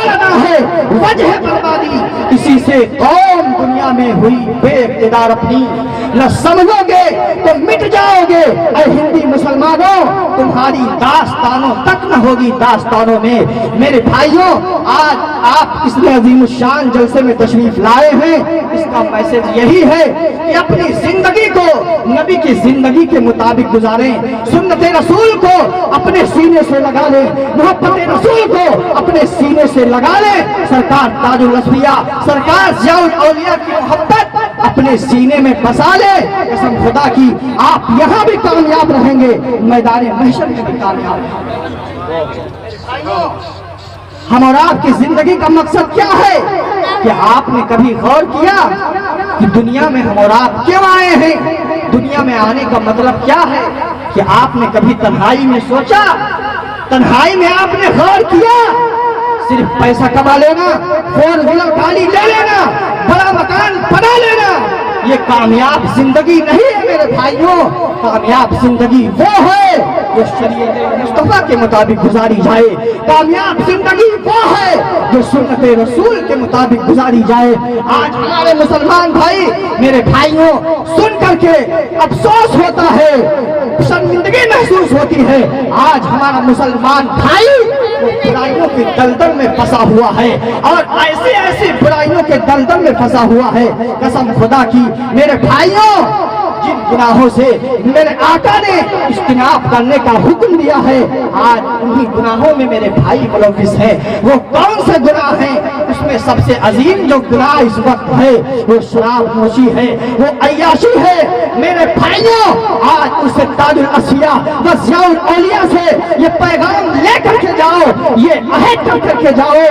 بولنا ہے وجہ بربادی، اسی سے قوم دنیا میں ہوئی بے اقتدار اپنی، نہ سمجھو گے تو مٹ جاؤ گے اے ہندی مسلمانوں، تمہاری داستانوں تک نہ ہوگی داستانوں میں۔ میرے بھائیوں، آج آپ اس عظیم الشان جلسے میں تشریف لائے ہیں، اس کا میسج یہی ہے کہ اپنی زندگی کو نبی کی زندگی کے مطابق گزاریں، سنت رسول کو اپنے سینے سے لگا لیں، محبت رسول کو اپنے سینے سے لگا لیں، سرکار تاج الاصفیاء سرکار ضیاء الاولیاء کی محبت اپنے سینے میں بسا لیں۔ قسم خدا کی آپ یہاں بھی کامیاب رہیں گے، میدان محشر میں بھی کامیاب رہیں گے۔ ہم اور آپ کی زندگی کا مقصد کیا ہے؟ کہ آپ نے کبھی غور کیا کہ دنیا میں ہم اور آپ کیوں آئے ہیں؟ دنیا میں آنے کا مطلب کیا ہے؟ کہ آپ نے کبھی تنہائی میں سوچا؟ تنہائی میں آپ نے غور کیا؟ صرف پیسہ کما لینا، 4 ویلر گاڑی لے لینا، بڑا مکان بنا لینا، یہ کامیاب زندگی نہیں ہے میرے بھائیوں۔ کامیاب زندگی وہ ہے جو شریعت مصطفیٰ کے مطابق گزاری جائے، کامیاب زندگی وہ ہے جو سنت رسول کے مطابق گزاری جائے۔ آج ہمارے مسلمان بھائی، میرے بھائیوں، سن کر کے افسوس ہوتا ہے، شرمندگی محسوس ہوتی ہے۔ آج ہمارا مسلمان بھائی برائیوں کے دلدل میں پھنسا ہوا ہے، اور ایسی برائیوں کے دلدل میں پھنسا ہوا ہے۔ قسم خدا کی میرے بھائیوں، جن گناہوں سے میرے آقا نے اجتناب کرنے کا حکم دیا ہے، آج انہی گناہوں میں میرے بھائی ملوث ہیں۔ وہ کون سے گناہ ہیں؟ اس میں سب سے عظیم جو گناہ اس وقت ہے وہ شراب نوشی ہے، وہ عیاشی ہے۔ میرے بھائیوں، آج اسے تاج الاصفیاء و ضیاء الاولیاء سے یہ پیغام لے کر کے جاؤ، یہ عہد کر کے جاؤ،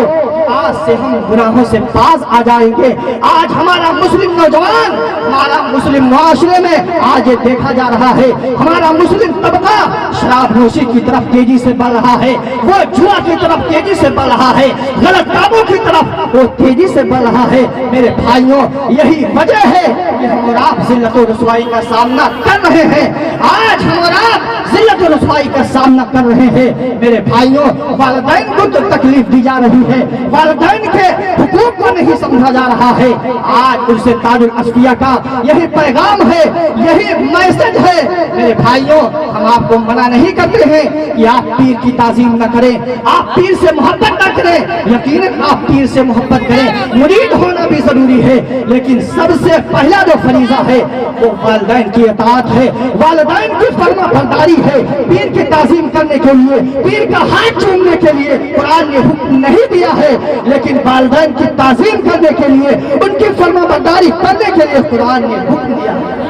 آج سے ہم گناہوں سے باز آ جائیں گے۔ آج ہمارا مسلم نوجوان، ہمارا مسلم معاشرے میں آج یہ دیکھا جا رہا ہے، ہمارا مسلم طبقہ شراب نوشی کی طرف تیزی سے بڑھ رہا ہے، وہ جوا کی طرف تیزی سے بڑھ رہا ہے، غلط کاموں کی طرف وہ تیزی سے بڑھ رہا ہے۔ میرے بھائیوں، یہی وجہ ہے کہ ہم اور آپ ذلت و رسوائی کا سامنا کر رہے ہیں۔ آج ہم اور آپ ذلت و رسوائی کا سامنا کر رہے ہیں۔ میرے بھائیوں، والدین کو تو تکلیف دی جا رہی ہے، والدین کے حقوق کو نہیں سمجھا جا رہا ہے۔ آج ان سے تاج الاصفیاء کا یہی پیغام ہے، یہی میسج ہے۔ میرے بھائیوں، ہم آپ کو منع نہیں کرتے ہیں کہ آپ پیر کی تعظیم نہ کریں، آپ پیر سے محبت نہ کریں، یقیناً آپ پیر سے محبت کریں، مرید ہونا بھی ضروری ہے، لیکن سب سے پہلا جو فریضہ ہے وہ والدین کی اطاعت ہے، والدین کی فرما برداری ہے۔ پیر کی تعظیم کرنے کے لیے، پیر کا ہاتھ چومنے کے لیے قرآن نے حکم نہیں دیا ہے، لیکن والدین کی تعظیم کرنے کے لیے، ان کی فرما برداری کرنے کے لیے قرآن نے حکم دیا ہے۔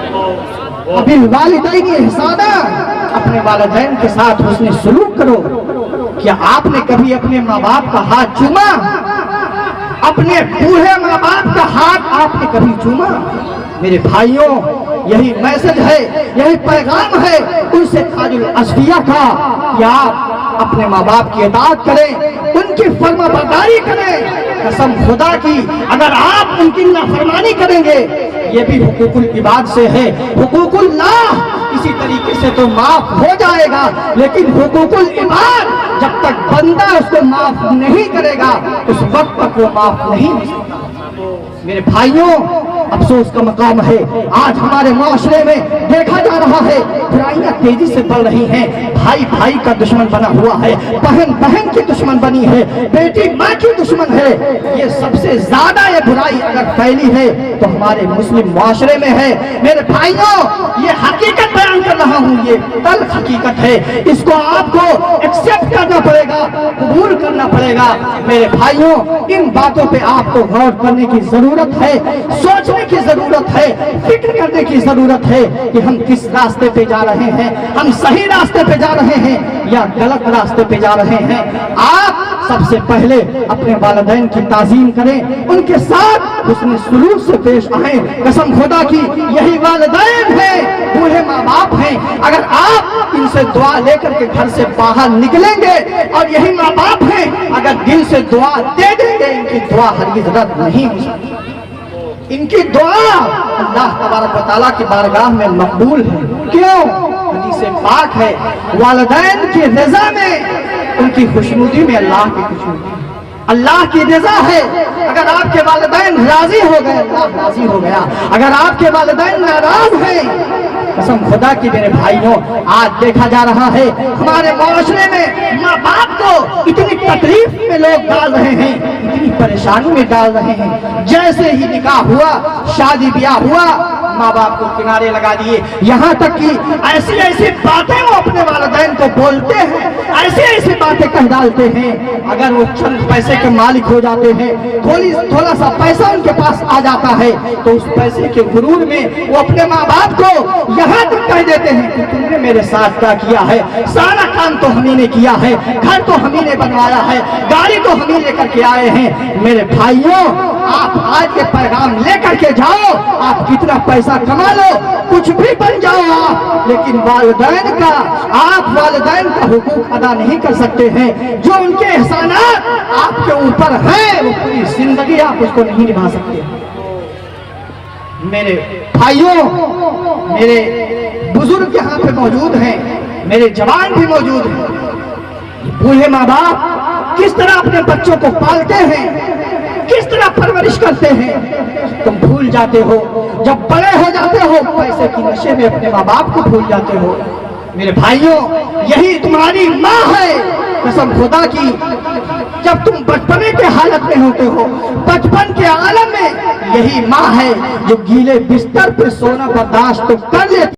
بالوالدین احسانا، اپنے والدین کے ساتھ حسن سلوک کرو۔ کیا آپ نے کبھی اپنے ماں باپ کا ہاتھ چوما؟ اپنے بوڑھے ماں باپ کا ہاتھ آپ نے کبھی چوما؟ میرے بھائیوں، یہی میسج ہے، یہی پیغام ہے ان سے تاج الاصفیاء کا کہ آپ اپنے ماں باپ کی اطاعت کریں، ان کی فرما برداری کریں۔ قسم خدا کی اگر آپ ان کی نافرمانی کریں گے، یہ بھی حقوق العباد سے ہے۔ حقوق اللہ اسی طریقے سے تو معاف ہو جائے گا، لیکن حقوق العباد جب تک بندہ اس کو معاف نہیں کرے گا، اس وقت تک وہ معاف نہیں ہو سکتا۔ میرے بھائیوں، افسوس کا مقام ہے، آج ہمارے معاشرے میں دیکھا جا رہا ہے برائیاں تیزی سے بڑھ رہی ہیں، بھائی بھائی کا دشمن بنا ہوا ہے، بہن بہن کی دشمن بنی ہے، بیٹی ماں کی دشمن ہے۔ یہ سب سے زیادہ یہ برائی اگر پھیلی ہے تو ہمارے مسلم معاشرے میں ہے۔ میرے بھائیوں، یہ حقیقت بیان کر رہا ہوں، یہ تلخ حقیقت ہے، اس کو آپ کو ایکسپٹ کرنا پڑے گا، قبول کرنا پڑے گا۔ میرے بھائیوں، ان باتوں پہ آپ کو غور کرنے کی ضرورت ہے، سوچنے کی ضرورت ہے، فکر کرنے کی ضرورت ہے کہ ہم کس راستے پہ جا رہے ہیں، ہم صحیح راستے پہ جا رہے ہیں یا غلط راستے پہ جا رہے ہیں۔ آپ سب سے پہلے اپنے والدین کی تعظیم کریں، ان کے ساتھ حسن سلوک سے پیش آئیں۔ قسم خدا کی یہی والدین ہیں، بوڑھے ماں باپ ہیں، اگر آپ ان سے دعا لے کر کے گھر سے باہر نکلیں گے، اور یہی ماں باپ ہیں اگر دل سے دعا دے دیں گے، ان کی دعا ہرگز رد نہیں ہو سکتی۔ ان کی دعا اللہ تبارک و تعالیٰ کی بارگاہ میں مقبول ہے۔ کیوں؟ حدیث پاک ہے، والدین کی رضا میں، ان کی خوشنودی میں اللہ کی خوشنودی۔ اللہ کی رضا ہے. اگر آپ کے والدین راضی ہو گئے اللہ راضی ہو گیا. اگر آپ کے والدین ناراض ہیں قسم خدا کی میرے بھائیوں آج دیکھا جا رہا ہے ہمارے معاشرے میں ماں باپ کو اتنی تکلیف میں لوگ ڈال رہے ہیں, اتنی پریشانی میں ڈال رہے ہیں. جیسے ہی نکاح ہوا, شادی بیاہ ہوا, ماں باپ کو کنارے لگا دیے. یہاں تک کہ ایسی ایسی باتیں وہ اپنے والدین کو بولتے ہیں, ایسی ایسی باتیں کہہ ڈالتے ہیں. اگر وہ چند پیسے کے مالک ہو جاتے ہیں, تھوڑا سا پیسہ ان کے پاس آ جاتا ہے تو اس پیسے کے غرور میں وہ اپنے ماں باپ کو یہاں تک کہہ دیتے ہیں کہ تم نے میرے ساتھ کیا کیا ہے, سارا کام تو ہمیں نے کیا ہے, گھر تو ہمیں نے بنوایا ہے, گاڑی تو ہمیں لے کر کے آئے ہیں. میرے بھائیوں آپ آج یہ پیغام لے کر کے جاؤ, آپ کتنا پیسہ کما لو, کچھ بھی بن جاؤ آپ, لیکن والدین کا حقوق ادا نہیں کر سکتے ہیں. جو ان کے احسانات آپ کے اوپر ہیں وہ پوری زندگی آپ اس کو نہیں نبھا سکتے. میرے بھائیوں, میرے بزرگ یہاں پہ موجود ہیں, میرے جوان بھی موجود ہیں. بوڑھے ماں باپ کس طرح اپنے بچوں کو پالتے ہیں, کس طرح پرورش کرتے ہیں, تم بھول جاتے ہو. جب بڑے ہو جاتے ہو پیسے کی نشے میں اپنے ماں باپ کو بھول جاتے ہو. میرے بھائیوں یہی تمہاری ماں ہے قسم خدا کی. جب تم بچپنے کے حالت میں ہوتے ہو, بچپن کے عالم میں, یہی ماں ہے جو گیلے بستر پہ سونا برداشت تو کر لیتی